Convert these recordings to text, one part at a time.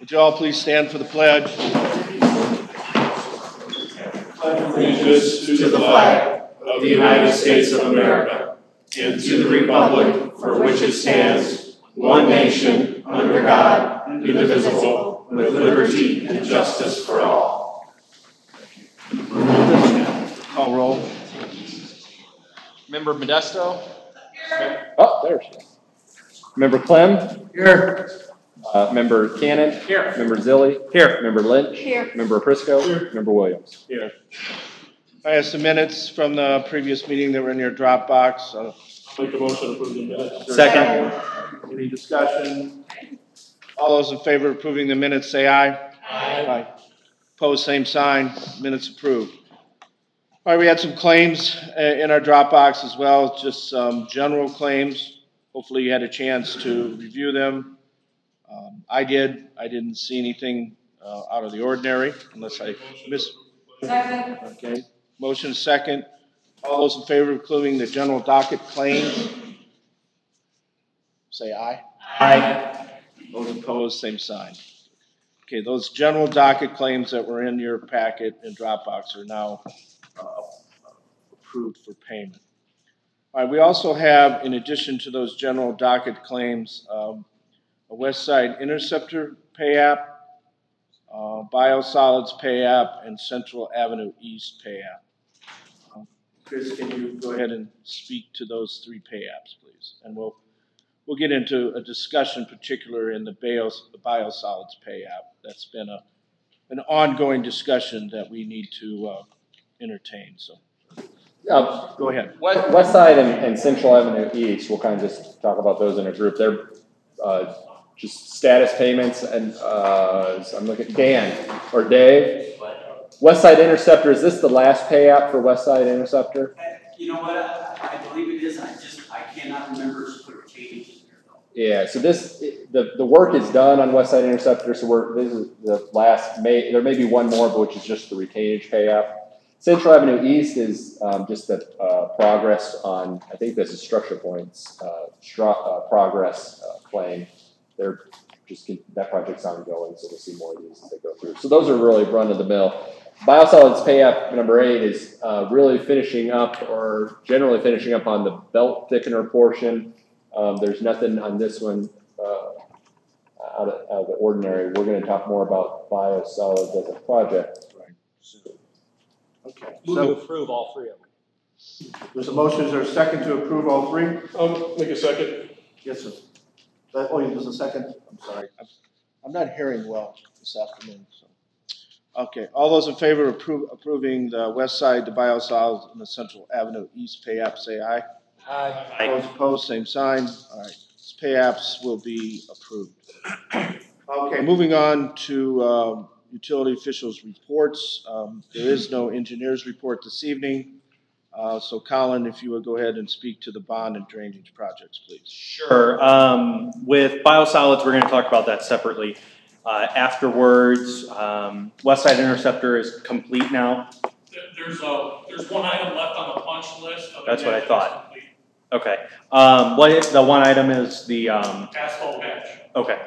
Would you all please stand for the pledge? Allegiance to the flag of the United States of America and to the republic for which it stands, one nation, under God, indivisible, with liberty and justice for all. Call roll. Member Modesto? Here. Oh, there she is. Member Clem? Here. Member Cannon? Here. Member Zilli? Here. Member Lynch? Here. Member Prisco? Here. Member Williams? Here. I have some minutes from the previous meeting that were in your Dropbox. I'll make the motion to approve the minutes. Second. Any discussion? All those in favor of approving the minutes say aye. Aye. Opposed, same sign. Minutes approved. All right, we had some claims in our Dropbox as well, just some general claims. Hopefully you had a chance to review them. I did. I didn't see anything out of the ordinary, unless I missed. Second. Okay. Motion is second. All those in favor of including the general docket claims, say aye. Aye. Those opposed, same sign. Okay, those general docket claims that were in your packet and Dropbox are now approved for payment. All right, we also have, in addition to those general docket claims, a West Side Interceptor pay app, Biosolids pay app, and Central Avenue East pay app. Chris, can you go ahead and speak to those three pay apps, please? And we'll get into a discussion, particular in the Biosolids pay app. That's been an ongoing discussion that we need to entertain. So, go ahead. West Side and Central Avenue East, we'll kind of just talk about those in a group. They're just status payments, and I'm looking at Dan or Dave. West Side Interceptor, is this the last pay app for West Side Interceptor? You know what? I believe it is. I cannot remember split changes here though. Yeah, so the work is done on West Side Interceptor, so this is the last, there may be one more, but which is just the retainage pay app. Central Avenue East is just the progress on, I think this is Structure Point's progress claim. They're just, that project's ongoing, so we'll see more of these as they go through. So those are really run of the mill. Biosolids pay app number 8 is really finishing up, or generally finishing up on the belt thickener portion. There's nothing on this one out of the ordinary. We're going to talk more about biosolids as a project. Okay. Move to approve all three of them. There's a motion. Is there a second to approve all three? I'll make a second. Yes, sir. There's a second. I'm sorry. I'm not hearing well this afternoon. So. Okay. All those in favor of approving the West Side, the Biosolids, and the Central Avenue East pay app, say aye. Aye. Those opposed, same sign. All right. These pay apps will be approved. Okay. Moving on to utility officials' reports. There is no engineer's report this evening. So Colin, if you would go ahead and speak to the bond and drainage projects, please. Sure. With biosolids, we're going to talk about that separately. Afterwards, West Side Interceptor is complete now. There's one item left on the punch list. That's what I thought. Okay. The one item is the asphalt patch. Okay.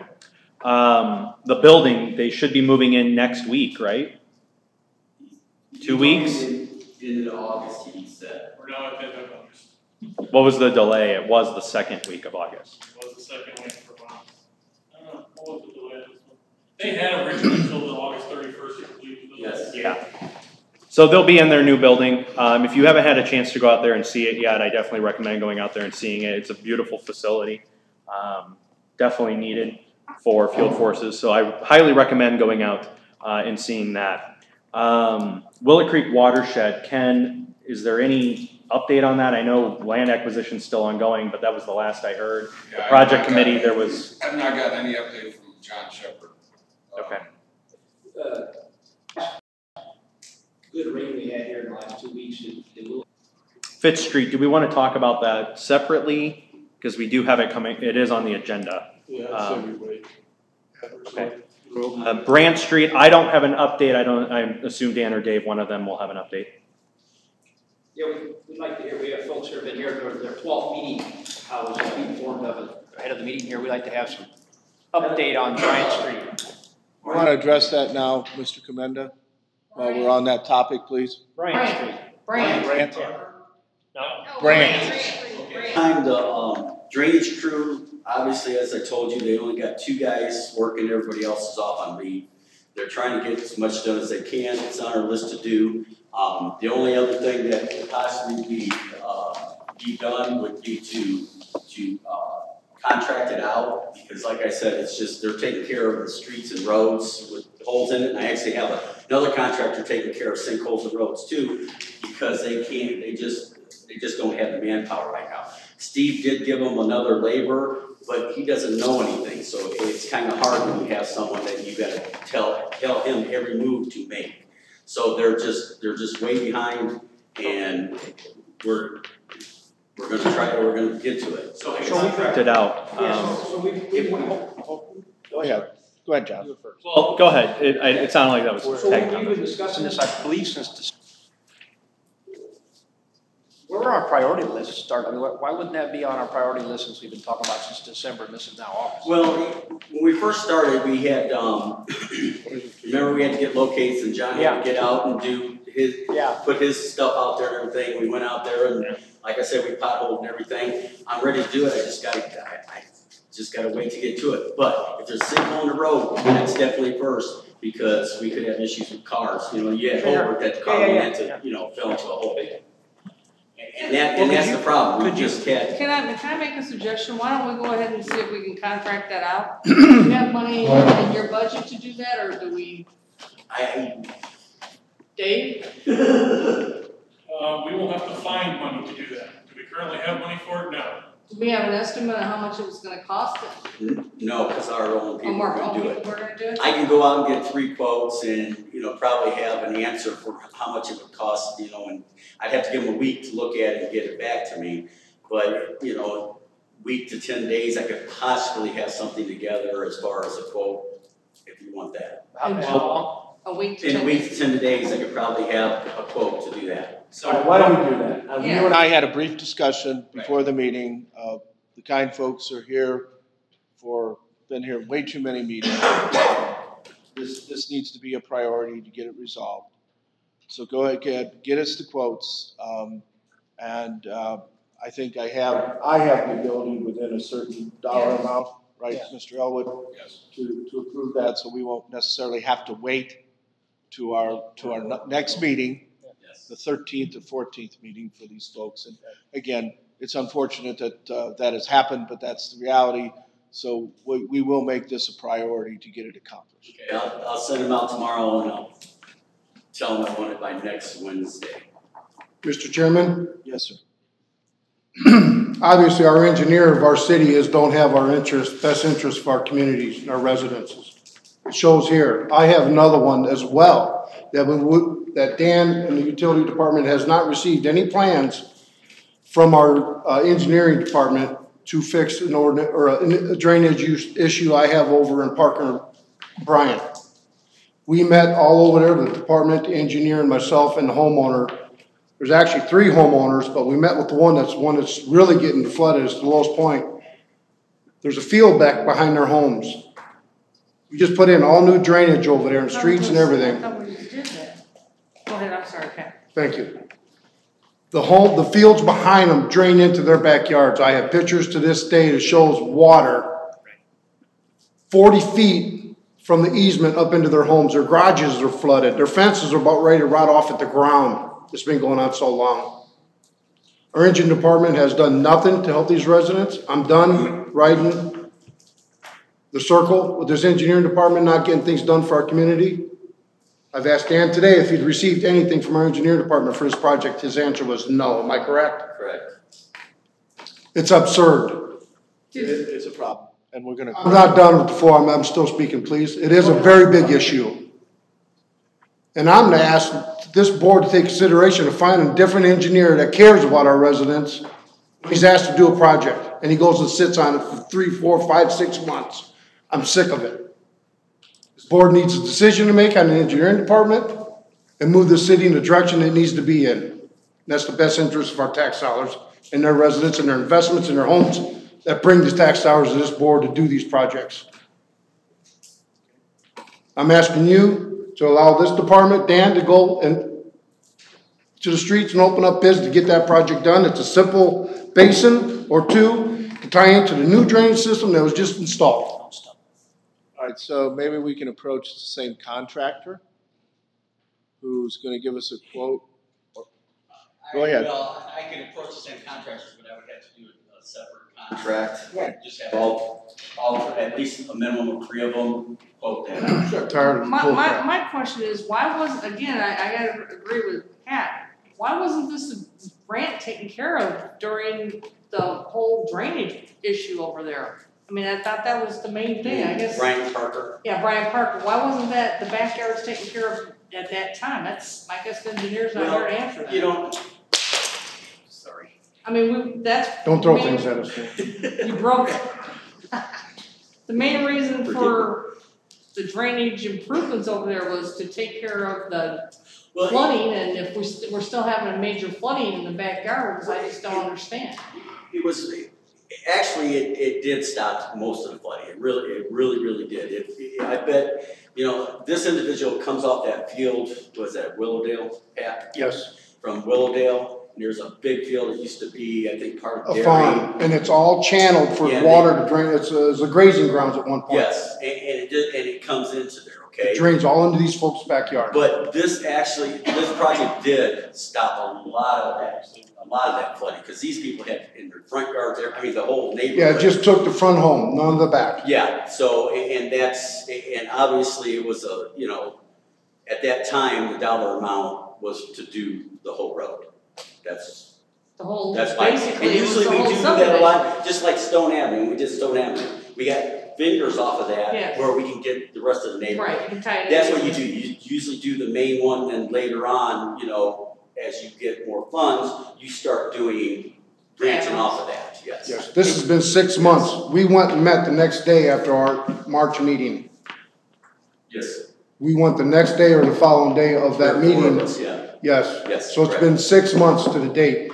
The building, they should be moving in next week, right? 2 weeks? In August, he said. We're now at the end of August. What was the delay? It was the second week of August. It was the second week for months. I don't know. What was the delay of this one? They had originally until the August 31st to complete the building. Yes. Yeah. So they'll be in their new building. If you haven't had a chance to go out there and see it yet, I definitely recommend going out there and seeing it. It's a beautiful facility. Definitely needed for field forces. So I highly recommend going out and seeing that. Willow Creek Watershed, Ken, is there any update on that? I know land acquisition is still ongoing, but that was the last I heard. Yeah, the project committee, there was... I've not gotten any update from John Shepard. Okay. Good rain we had here in the last 2 weeks. Fifth Street, do we want to talk about that separately? Because we do have it coming, it is on the agenda. Yeah, so we wait. Okay. Brant Street, I don't have an update. I assume Dan or Dave, one of them will have an update. Yeah, we'd like to hear. We have folks who have been here for their 12th meeting. I was informed of it ahead of the meeting here. We'd like to have some update on Bryant Street. want to address that now, Mr. Commenda? While we're on that topic, please. Bryant Street. Brandt. No? Brandt. Time the drainage crew, obviously, as I told you, they only got 2 guys working, everybody else is off on leave. They're trying to get as much done as they can, it's on our list to do. The only other thing that could possibly be done would be to contract it out, because like I said, it's just, they're taking care of the streets and roads with holes in it, and I actually have another contractor taking care of sinkholes and roads too, because they just don't have the manpower right now. Steve did give them another laborer, but he doesn't know anything, so it's kind of hard when you have someone that you gotta tell him every move to make. So they're just way behind, and we're gonna get to it. So we worked it out. Go ahead. Go ahead, John. Well, go ahead. It sounded like that was So tagged we've on. been discussing this, I believe, since where were our priority lists start? I mean, why wouldn't that be on our priority list since we've been talking about since December and this is now August? Well, when we first started, we had, remember we had to get locates, and John had to get out and do put his stuff out there and everything. We went out there and, like I said, we potholed and everything. I'm ready to do it, I just gotta wait to get to it. But if there's a sinkhole on the road, that's definitely first, because we could have issues with cars. You know, you had Holbert that the car went into, fell into a hole. And that's the problem, we just had. Can I make a suggestion? Why don't we go ahead and see if we can contract that out? Do you have money in your budget to do that, or do we? Dave? We will have to find money to do that. Do we currently have money for it? No. Do we have an estimate of how much it was gonna cost? No, because our own people are gonna do it. We're gonna do it? I can go out and get 3 quotes and, probably have an answer for how much it would cost, and I'd have to give them a week to look at it and get it back to me. But, week to 10 days, I could possibly have something together as far as a quote, if you want that. How long? A week to In 10 a week to 10 days, I could probably have a quote to do that. So Why don't we do that? You Yeah. and I had a brief discussion before the meeting. The kind folks are here been here way too many meetings. This needs to be a priority to get it resolved. So go ahead, get us the quotes, and I think I have the ability within a certain dollar amount, right, Mr. Elwood? Yes. To approve that, so we won't necessarily have to wait to our next meeting, the 13th or 14th meeting for these folks. And again, it's unfortunate that that has happened, but that's the reality. So we will make this a priority to get it accomplished. Okay, I'll send them out tomorrow, and I'll tell them I want it by next Wednesday. Mr. Chairman, Yes, sir. obviously our engineer of our city don't have our best interest of our communities and our residences. It shows here. I have another one as well, that Dan and the utility department has not received any plans from our engineering department to fix a drainage issue I have over in Parker Bryant. We met all over there, the department, the engineer, and myself, and the homeowner. There's actually 3 homeowners, but we met with the one that's really getting flooded. It's the lowest point. There's a field back behind their homes. We just put in all new drainage over there and streets and everything. I thought we just did that. Go ahead, I'm sorry, Pat. Thank you. The fields behind them drain into their backyards. I have pictures to this day that shows water 40 feet from the easement up into their homes. Their garages are flooded. Their fences are about ready to rot off at the ground. It's been going on so long. Our engine department has done nothing to help these residents. I'm done riding the circle with this engineering department not getting things done for our community. I've asked Dan today if he'd received anything from our engineering department for this project. His answer was no. Am I correct? Correct. It's absurd. It's a problem, and we're going to. I'm not done with the forum. I'm still speaking, please. It is a very big issue. And I'm going to ask this board to take consideration of finding a different engineer that cares about our residents. He's asked to do a project, and he goes and sits on it for 3, 4, 5, 6 months. I'm sick of it. This board needs a decision to make on the engineering department and move the city in the direction it needs to be in. And that's the best interest of our tax dollars and their residents and their investments in their homes that bring the tax dollars to this board to do these projects. I'm asking you to allow this department, Dan, to go and to the streets and open up bids to get that project done. It's a simple basin or two to tie into the new drainage system that was just installed. All right, so maybe we can approach the same contractor who's gonna give us a quote. Go ahead. Well, I can approach the same contractors, but I would have to do a separate contract. Right. Just have all, at least a minimum of 3 of them quote that out. I'm tired of My question is, why wasn't, again, I gotta agree with Pat, why wasn't this grant taken care of during the whole drainage issue over there? I mean, I thought that was the main thing, I guess. Brian Parker. Yeah, Brian Parker, why wasn't that, the backyards taken care of at that time? That's, I guess the engineer's not here to answer that. You don't, sorry. I mean, that's. Don't throw things at us. You broke it. The main reason for the drainage improvements over there was to take care of the flooding, and if we're still having a major flooding in the backyards, I just don't understand. It was, actually, it did stop most of the flooding. It really did. I bet, you know, this individual comes off that field, was that Willowdale, Pat? Yes. From Willowdale. There's a big field that used to be, I think, part of Dairy. A farm, and it's all channeled for water to drain. It's a grazing grounds at one point. Yes, and it comes into there, okay? It drains all into these folks' backyard. But this project did stop a lot of that flooding, because these people had in their front yards, I mean, the whole neighborhood. Yeah, it just took the front home, none of the back. Yeah, so, and obviously it was you know, at that time, the dollar amount was to do the whole road. That's why. Basically, and usually we do that a lot, just like Stone Avenue. We did Stone Avenue. We got fingers off of that where we can get the rest of the neighborhood. Right, you can tie it. That's what you do. You usually do the main one, and later on, you know, as you get more funds, you start doing branching off of that. Yes. Yes. This has been 6 months. We went and met the next day after our March meeting. Yes. We went the next day or the following day of that meeting. Yes. Yes. So it's been 6 months to the date.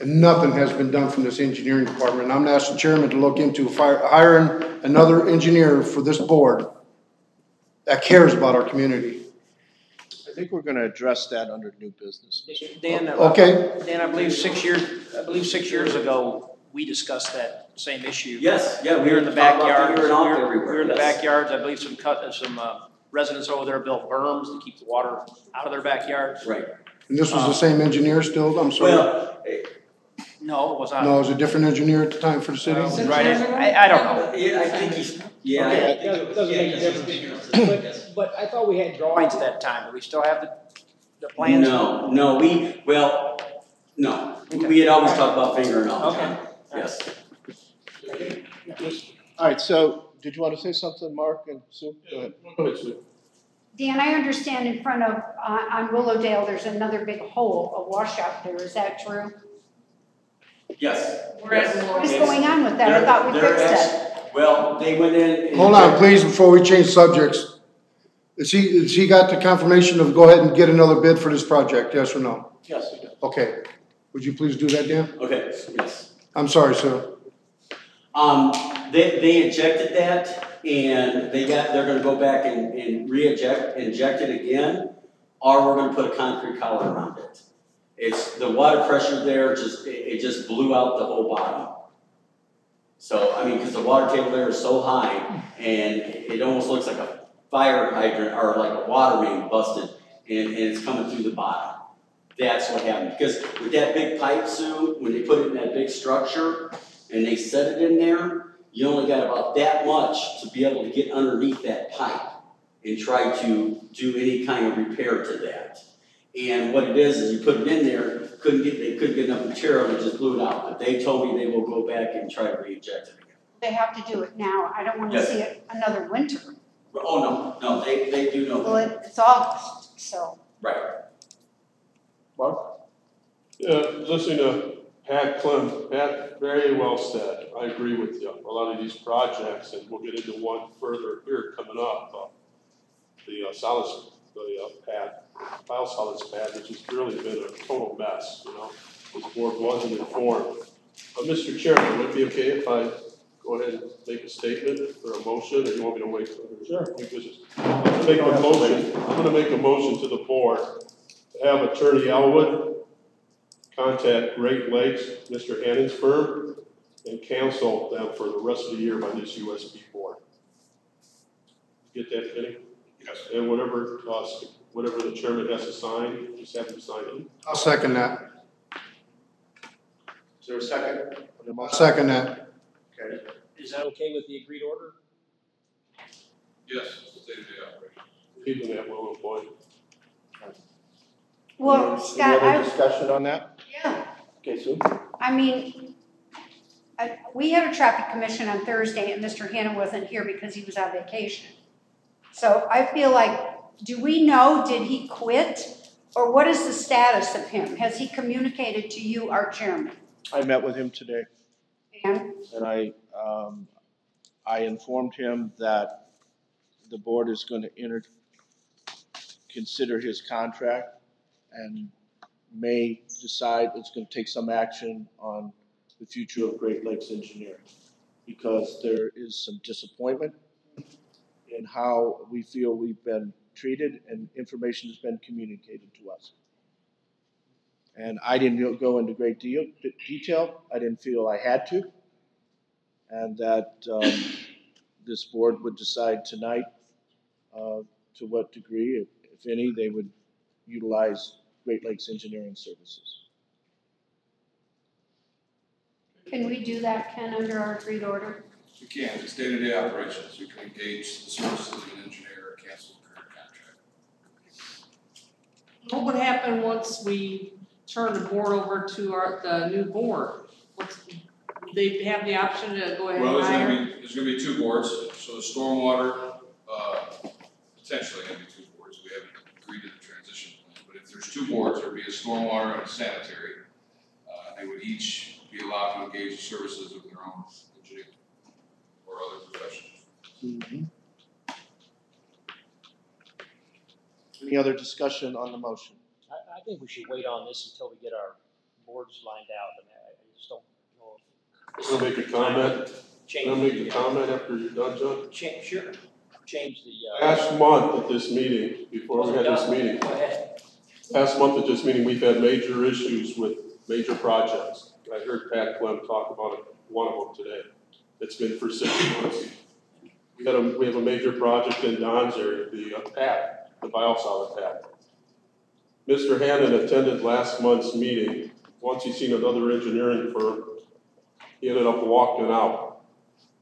And nothing has been done from this engineering department. And I'm gonna ask the chairman to look into hiring another engineer for this board that cares about our community. I think we're gonna address that under new business. Dan, okay. Dan, I believe 6 years ago, we discussed that same issue. Yes, yeah, we were in the backyard. We everywhere. were in the backyards. I believe some residents over there built berms to keep the water out of their backyards. Right. And this was the same engineer still? I'm sorry. Well, no, it was not. No, it was a different engineer at the time for the city? Right. I don't know. Yeah, I think he's. Yeah. Okay, it doesn't make a difference. But I thought we had drawings at that time. Do we still have the plans? No. We had always talked about fingering all the time. Yes. All right, so did you want to say something, Mark and Sue? Go ahead, Sue. Dan, I understand in front of, on Willowdale, there's another big hole, a washout there. Is that true? Yes. What is going on with that? I thought we fixed it. Well, they went in. And hold on, please, before we change subjects. Has he got the confirmation of go ahead and get another bid for this project, yes or no? Yes, he does. Okay. Would you please do that, Dan? Okay, yes. I'm sorry, sir. They injected that, and they're gonna go back and inject it again, or we're gonna put a concrete collar around it. It's the water pressure there, it just blew out the whole bottom. So, I mean, because the water table there is so high, and it almost looks like a fire hydrant, or like a water main busted, and it's coming through the bottom. That's what happened, because with that big pipe, Sue, when they put it in that big structure, and they set it in there, you only got about that much to be able to get underneath that pipe and try to do any kind of repair to that. And what it is you put it in there, they couldn't get enough material, and just blew it out. But they told me they will go back and try to re-inject it again. They have to do it now. I don't want to see it another winter. Oh, no, they do know. Well, it's August, so. Right. Mark? Listening to Pat Clem, Pat, very well said. I agree with you. A lot of these projects, and we'll get into one further here coming up, the biosolids pad, which has really been a total mess, you know. This board wasn't informed. But Mr. Chairman, would it be okay if I go go ahead and make a statement or a motion, or you want me to wait? Sure. I'm gonna make a motion to the board to have Attorney Elwood contact Great Lakes, Mr. Hannon's firm, and cancel them for the rest of the year by this USB board. Get that, Kenny? Yes. And whatever the chairman has to sign, just have him sign it. I'll second that. Is there a second? I'll second that. Okay. Is that okay with the agreed order? Yes, day-to-day operation. Keeping that well employed. Well, Any Scott, other discussion on that? yeah, Okay, Sue? I mean, we had a traffic commission on Thursday and Mr. Hanna wasn't here because he was on vacation. So I feel like, do we know, did he quit? Or what is the status of him? Has he communicated to you, our chairman? I met with him today. And I informed him that the board is going to consider his contract and may decide it's going to take some action on the future of Great Lakes Engineering, because there is some disappointment in how we feel we've been treated and information has been communicated to us. And I didn't go into great detail. I didn't feel I had to. And that this board would decide tonight to what degree, if any, they would utilize Great Lakes Engineering Services. can we do that, Ken, under our agreed order? We can, it's day-to-day operations. We can engage the services of an engineer or cancel the current contract. What would happen once we turn the board over to the new board? They have the option to go ahead and hire? There's gonna be two boards. So the stormwater, potentially gonna be two boards. We haven't agreed to the transition plan, but if there's two boards, there'd be a stormwater and a sanitary. They would each be allowed to engage the services of their own engineer or other professionals. Mm-hmm. Any other discussion on the motion? I think we should wait on this until we get our boards lined out. I mean, I just don't know if. Can I make a comment? Can I make a comment after you're done, John? Sure. Change the. Last month at this meeting, before we had this meeting. Go ahead. Last month at this meeting, we've had major issues with major projects. I heard Pat Clem talk about one of them today. It's been for 6 months. We have a major project in Don's area, the biosolid pad. Mr. Hannon attended last month's meeting. Once he's seen another engineering firm, he ended up walking out.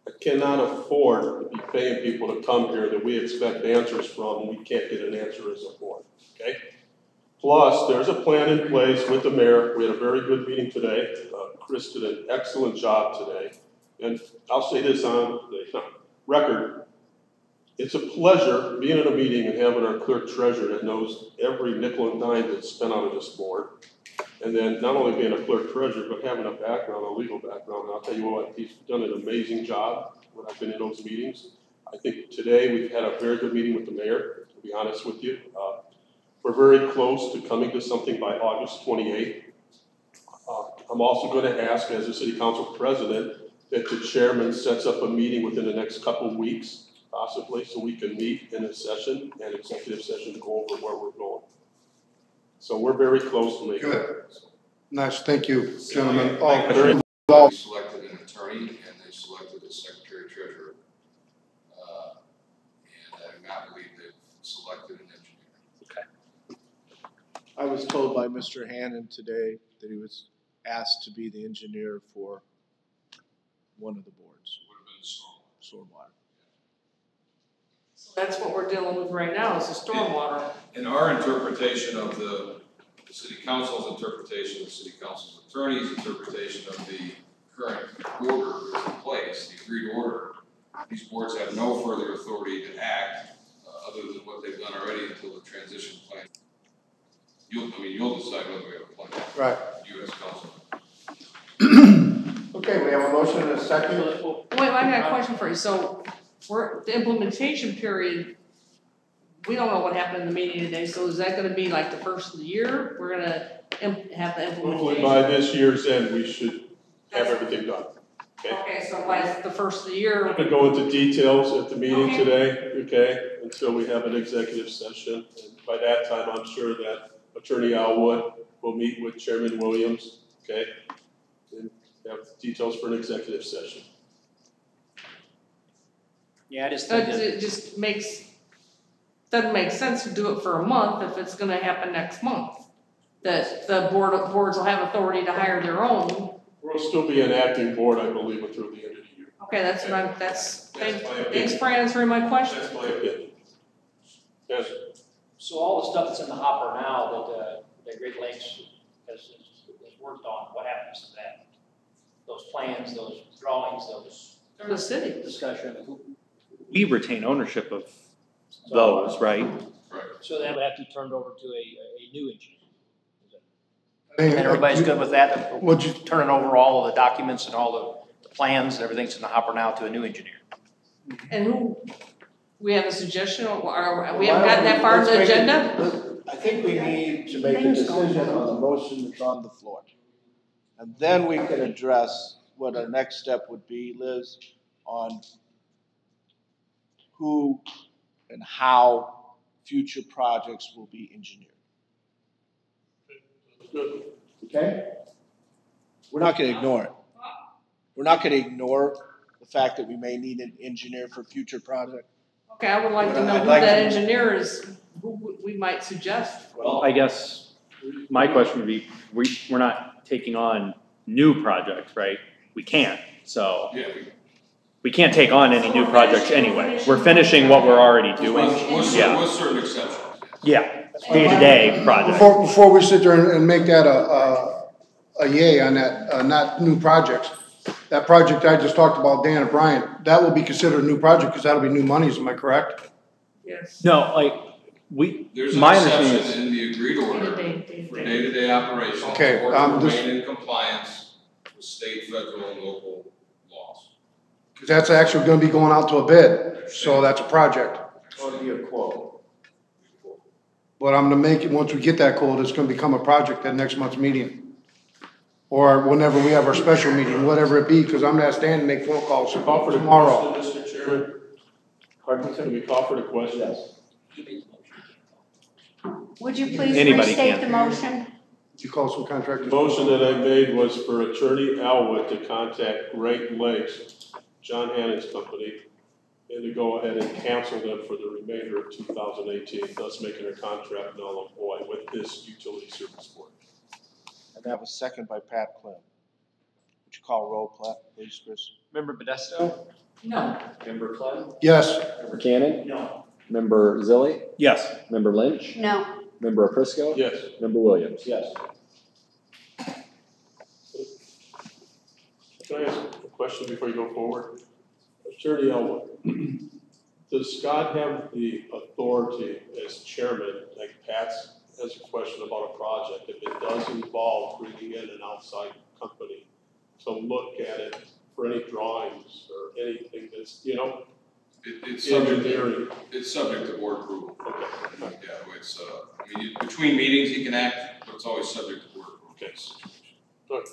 I cannot afford to be paying people to come here that we expect answers from, and we can't get an answer as a board, okay? Plus, there's a plan in place with the mayor. We had a very good meeting today. Chris did an excellent job today. And I'll say this on the record. It's a pleasure being in a meeting and having our clerk treasurer that knows every nickel and dime that's spent out of this board. And then not only being a clerk treasurer, but having a background, a legal background. And I'll tell you what, he's done an amazing job when I've been in those meetings. I think today we've had a very good meeting with the mayor, to be honest with you. We're very close to coming to something by August 28th. I'm also going to ask, as the city council president, that the chairman sets up a meeting within the next couple of weeks, possibly, so we can meet in a session, an executive session, to go over where we're going. So we're very close to making it. Nice, thank you, gentlemen. They selected an attorney and they selected a secretary treasurer. And I do not believe they've selected an engineer. Okay. I was told by Mr. Hannon today that he was asked to be the engineer for one of the boards. Would have been stormwater. So that's what we're dealing with right now, is the stormwater. In our interpretation of the city council's interpretation, the city council's attorney's interpretation of the current order that's in place, the agreed order, these boards have no further authority to act other than what they've done already until the transition plan. You'll decide whether we have a plan. Right. U.S. Council. Okay, we have a motion and a second. Wait, I got a question for you. So, the implementation period, we don't know what happened in the meeting today, so is that gonna be like the first of the year? We're gonna have the implementation? Hopefully by this year's end, we should have everything done. Okay, so by the first of the year. I'm gonna go into details at the meeting Okay. today, okay, until we have an executive session. And by that time, I'm sure that Attorney Alwood will meet with Chairman Williams, okay? And have details for an executive session. Yeah, I just think that, It just doesn't make sense to do it for a month if it's gonna happen next month. That the boards will have authority to hire their own. We'll still be an acting board, I believe, until the end of the year. Okay, that's what I'm, That's my thanks opinion. for answering my question. That's my opinion. Yes, so all the stuff that's in the hopper now that Great Lakes has worked on, what happens to that? Those plans, those drawings, those. They're the city. Discussion. We retain ownership of those, right? So that would have to be turned over to a new engineer. I mean, And everybody's good with that? Would you- Turning over all of the documents and all the plans and everything's in the hopper now to a new engineer? And who, we have a suggestion, or we haven't gotten that far in the agenda? I think we need to make a decision on the motion that's on the floor. And then we can address what our next step would be, Liz, on who and how future projects will be engineered. good. Okay? We're not gonna ignore it. We're not gonna ignore the fact that we may need an engineer for future project. Okay, I would like to know I'd who like that to- engineer is, who we might suggest. Well, I guess my question would be, we're not taking on new projects, right? We can't, so Yeah, we can't take on any new projects anyway. We're finishing what we're already doing. Yeah, with certain exceptions. yeah, day-to-day projects. Before we sit there and make that a yay on that, not new projects, that project I just talked about, Dan and Brian, that will be considered a new project because that'll be new monies, am I correct? Yes. No, like, There's an my understanding exception is, in the agreed order for day-to-day operations. Okay, Or to this- remain in compliance with state, federal, and local laws. Because that's actually gonna be going out to a bid, so that's a project. Or be a quote. But I'm gonna make it, once we get that quote, it's gonna become a project at next month's meeting. Or whenever we have our special meeting, whatever it be, because I'm gonna ask Dan to make phone calls Call for the tomorrow. question, Mr. Chairman. Can we call for the question? Would you please Anybody restate can. the motion? Did you call some The contractors? motion that I made was for Attorney Alwood to contact Great Lakes, John Hannon's company, and to go ahead and cancel them for the remainder of 2018, thus making a contract null and void with this utility service board. And that was seconded by Pat Clem. Would you call roll, please, Chris? Member Modesto? No. Member Clem? Yes. Member Cannon? No. Member Zilli? yes. Member Lynch? No. Member Prisco? Yes. Member Williams? Yes. Can I ask a question before you go forward? Attorney Elwood, does Scott have the authority as chairman, like Pat has a question about a project, if it does involve bringing in an outside company to look at it for any drawings or anything that's, It's subject engineering? it's subject to board approval. Okay. Yeah, it's, between meetings, he can act, but it's always subject to board approval. Okay. Good.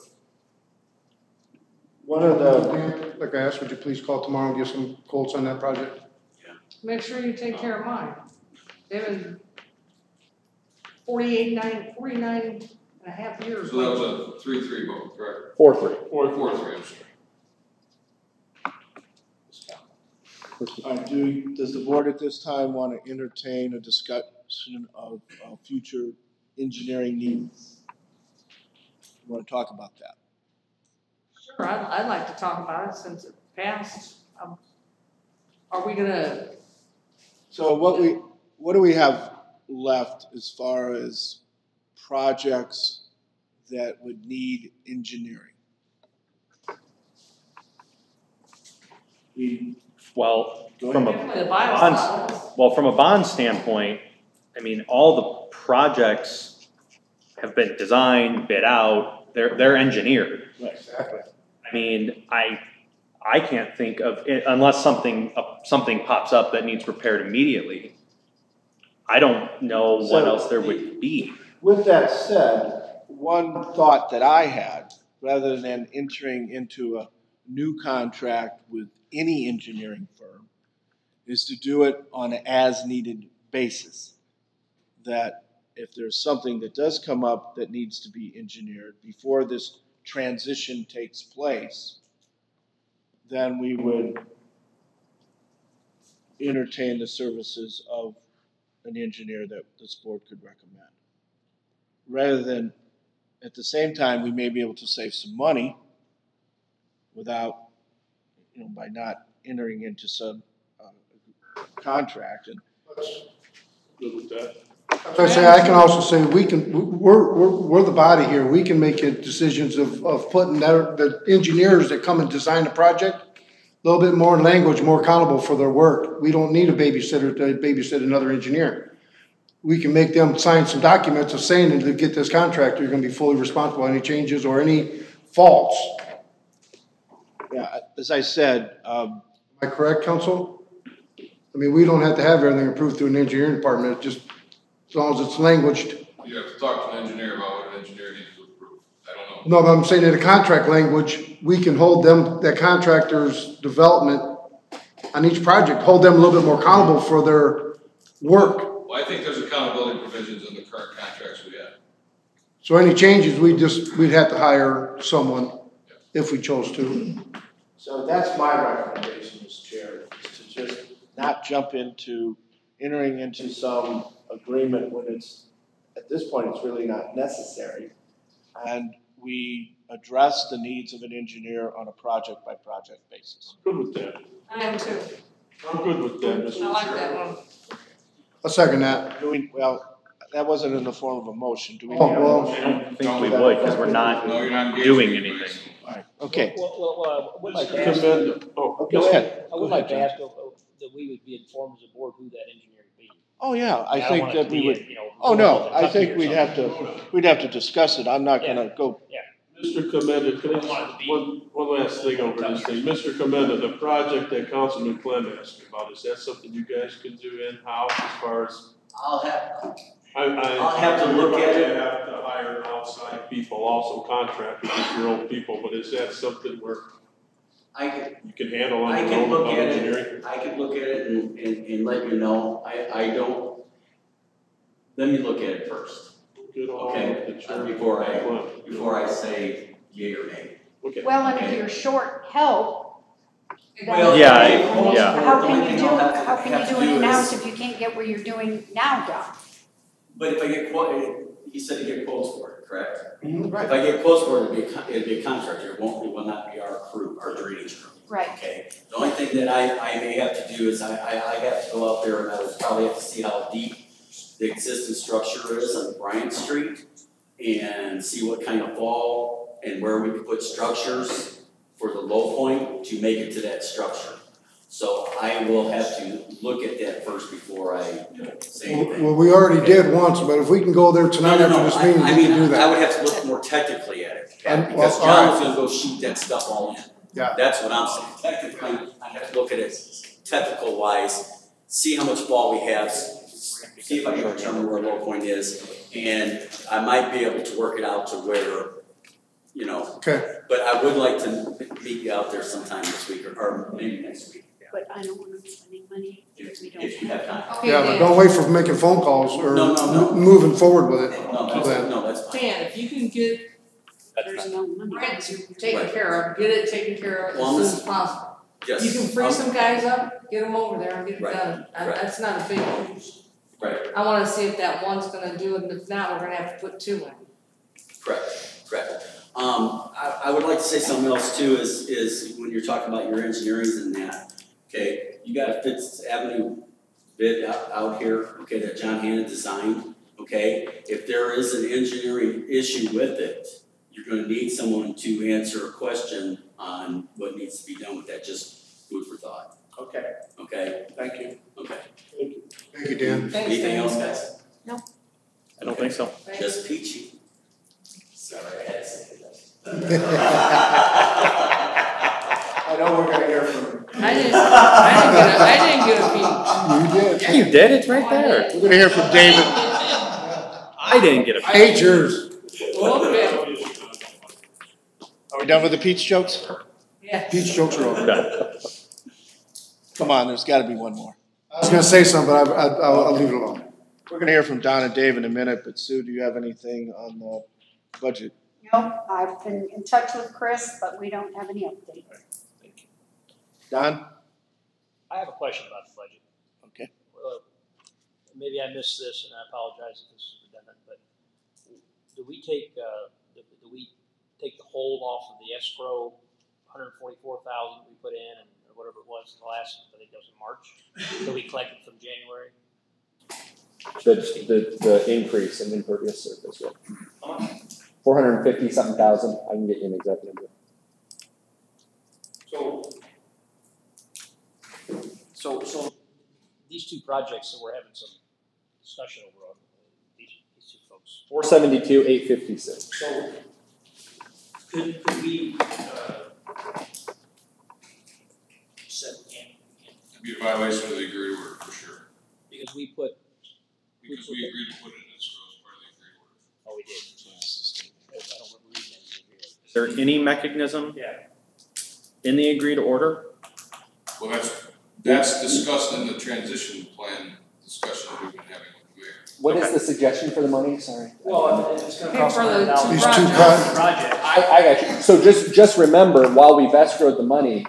One of the, Like I asked, would you please call tomorrow and give some quotes on that project? Make sure you take care of mine. They've been 49 and a half years. So that was a 3-3 vote, correct? 4-3. 4-3, I'm sorry. all right, does the board at this time want to entertain a discussion of future engineering needs? You want to talk about that? Sure, I'd like to talk about it since it passed. Are we gonna, So what do we have left as far as projects that would need engineering? Well, Go from a definitely the bylaws. from a bond standpoint, I mean, all the projects have been designed, bid out, they're engineered. Exactly. I mean, I can't think of it unless something pops up that needs repaired immediately. I don't know what else there would be. With that said, one thought that I had, rather than entering into a new contract with any engineering firm is to do it on an as-needed basis. That if there's something that does come up that needs to be engineered before this transition takes place, then we would entertain the services of an engineer that this board could recommend. Rather than, at the same time, we may be able to save some money without, by not entering into some contract. And Good with that. I can also say, we're the body here. We can make decisions of putting the engineers that come and design the project a little bit more language, more accountable for their work. We don't need a babysitter to babysit another engineer. We can make them sign some documents of saying that to get this contract, you're going to be fully responsible for any changes or any faults. Yeah, as I said. Am I correct, Council? I mean, we don't have to have everything approved through an engineering department. It's just as long as it's languaged. You have to talk to an engineer about what an engineer needs to approve. I don't know. No, but I'm saying in the contract language, we can hold them, that contractor's development on each project, hold them a little bit more accountable for their work. Well, I think there's accountability provisions in the current contracts we have. So any changes, we'd have to hire someone if we chose to. So that's my recommendation, Mr. Chair, is to just not jump into entering into some agreement when it's, at this point, it's really not necessary. And we address the needs of an engineer on a project-by-project basis. Good with that. I am too. I'm good with that, Mr. I like Chair. that one. I'll second that. Well, that wasn't in the form of a motion. Do we? Oh, well, I don't think we would, because we're not No, you're not engaged doing with anything. All right, okay. Well, I would like to Mr. ask, Commenda. Oh, Go ahead. I would like to ask that we would be informed as a board who that engineer would be. Oh, yeah, I don't think want it that to we be would. in, Oh, no, Kentucky I think or we'd have to discuss it. I'm not gonna go. Mr. Commenda, can I want it to be- one last thing over this thing. Mr. Commenda, the project that Councilman Clem asked me about, is that something you guys can do in-house as far as? I'll have, I'll have to look at it. You have to hire outside people, also contractors, with your own people, but is that something where you can handle on I your can own look without at engineering? it, I can look at it and let you know. I don't, let me look at it first, Good on okay, the chair. before I say yea or nay. Okay. Well, and if you're short help, Well, Yeah, yeah. how can you do it in-house if you can't get what you're doing now done? But if I get he said to get quotes for it, correct? Right. If I get quotes for it, it'd be a contractor, it will not be our crew, our drainage crew. Right. Okay, the only thing that I may have to do is I have to go out there and I would probably have to see how deep the existing structure is on Bryant Street and see what kind of fall and where we could put structures for the low point to make it to that structure. So I will have to look at that first before I say anything. Well, we already did once, but if we can go there tonight after this meeting, we can do that. I would have to look more technically at it, because well, John was gonna go shoot that stuff all in. Yeah. That's what I'm saying. Technically, I have to look at it technical wise, see how much ball we have, see if I can determine where a low point is, and I might be able to work it out to where, Okay. but I would like to meet you out there sometime this week or maybe next week. But I don't want them spending money if we don't. If you have time. Okay, Yeah, but Dan. don't wait for making phone calls or No. moving forward with it. No, that's fine. Dan, if you can get There's no money. grants taken Right. care of, get it taken care of Well, as soon as possible. Yes. You can free some guys up, get them over there and get it Right. done. Right. That's not a big issue. Right, I wanna see if that one's gonna do it, and if not, we're gonna have to put two in. correct. I would like to say something else too, is when you're talking about your engineering and that, okay, you got a Fifth Avenue bid out here, okay, that John Hanna designed, okay? If there is an engineering issue with it, you're gonna need someone to answer a question on what needs to be done with that, just food for thought, Okay, okay? thank you. Okay. Thank you, Dan. Thanks, Anything Dan. else, guys? I don't think so. Just peachy. Sorry, I had to say that. I know we're gonna hear from. I didn't get a peach. You did. Yeah, you did, it's right there. We're gonna hear from David. I didn't get a I hate yours. Okay. Are we done with the peach jokes? Yeah. Pete's jokes are over. Come on, there's gotta be one more. I was gonna say something, but I'll leave it alone. We're gonna hear from Don and Dave in a minute, but Sue, do you have anything on the budget? Nope, I've been in touch with Chris, but we don't have any update. Thank you. Don? I have a question about the budget. Okay. Maybe I missed this, and I apologize if this is redundant, but do we take the hold off of the escrow, 144,000 we put in, and or whatever it was the last, I think that was in March, that we collected from January? The increase in impervious surface, yeah. 450 something thousand. I can get you an exact number. So these two projects that we're having some discussion over on, these two folks. 472, 856. So could we set It'd be a violation of the agreed order for sure. because we agreed to put it in escrow as part of the agreed order. Oh, we did. I don't remember reading it. Is there any mechanism Yeah. in the agreed order? Well, that's discussed in the transition plan discussion that we've been having with the mayor. What is the suggestion for the money? Sorry. Well, it's gonna cost For the $100,000. These two Project. I got you. So just remember, while we've escrowed the money,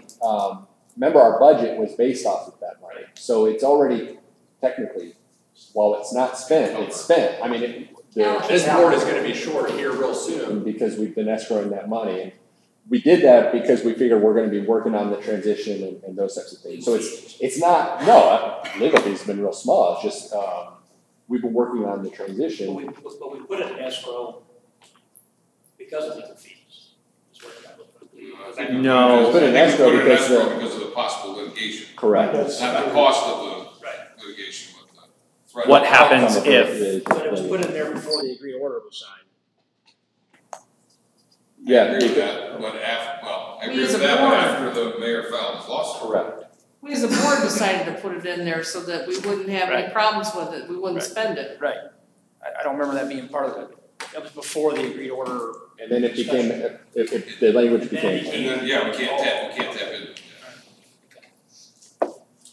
remember our budget was based off of that money. So it's already technically, while it's not spent, it's spent. I mean, This board is gonna be short here real soon. because we've been escrowing that money. And we did that because we figured we're gonna be working on the transition and those types of things. So it's not, no, legal fees have been real small. It's just, we've been working on the transition. But we put it in escrow because of legal fees. Is where that was. No. Put it in escrow because because of the possible litigation. Correct. Not the cost of the litigation, but the threat. What happens if? But it was put in there before the agreed order was signed. Yeah. I agree with that, but I agree with that, but after the mayor filed his lawsuit. Correct. We as a board decided to put it in there so that we wouldn't have any Right. problems with it, we wouldn't spend it. Right. I don't remember that being part of it. That was before the agreed order. And then it became, if the language became. And then, we can't tap in.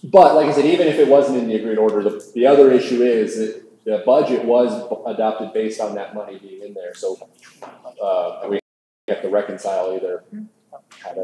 But like I said, even if it wasn't in the agreed order, the other issue is that the budget was adopted based on that money being in there. So, we have to reconcile either how that